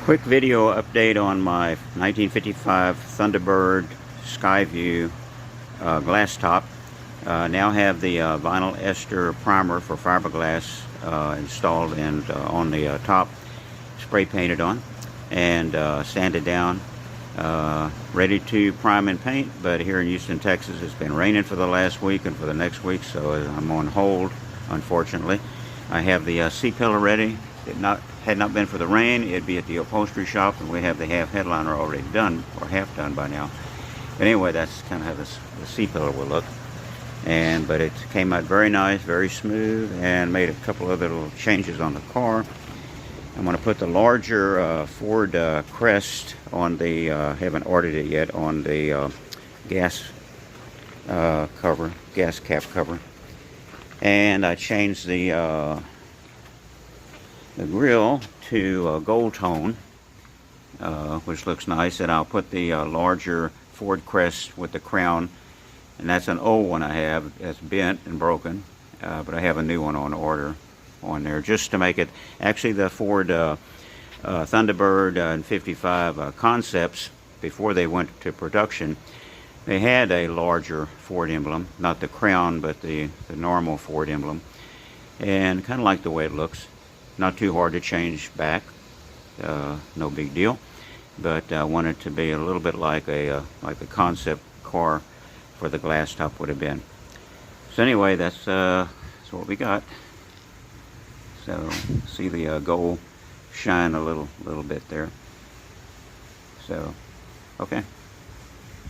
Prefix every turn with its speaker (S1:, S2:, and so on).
S1: Quick video update on my 1955 Thunderbird Sky-View glass top. Now have the Vinyl Ester Primer for fiberglass installed and on the top, spray painted on and sanded down, ready to prime and paint. But here in Houston, Texas, it's been raining for the last week and for the next week, so I'm on hold, unfortunately. I have the C-pillar ready. Had not been for the rain, it'd be at the upholstery shop, and we have the half headliner already done, or half done by now. But anyway, that's kind of how the C-pillar will look. But it came out very nice, very smooth, and made a couple other little changes on the car. I'm going to put the larger Ford crest on the, haven't ordered it yet, on the gas cap cover. And I changed the grill to gold tone, which looks nice, and I'll put the larger Ford crest with the crown, and that's an old one I have that's bent and broken, but I have a new one on order on there just to make it. Actually, the Ford Thunderbird and 55 concepts, before they went to production, they had a larger Ford emblem, not the crown but the normal Ford emblem, and kind of like the way it looks. Not too hard to change back, no big deal, but I want it to be a little bit like the concept car for the glass top would have been. So anyway, that's what we got. So see the gold shine a little bit there. So okay.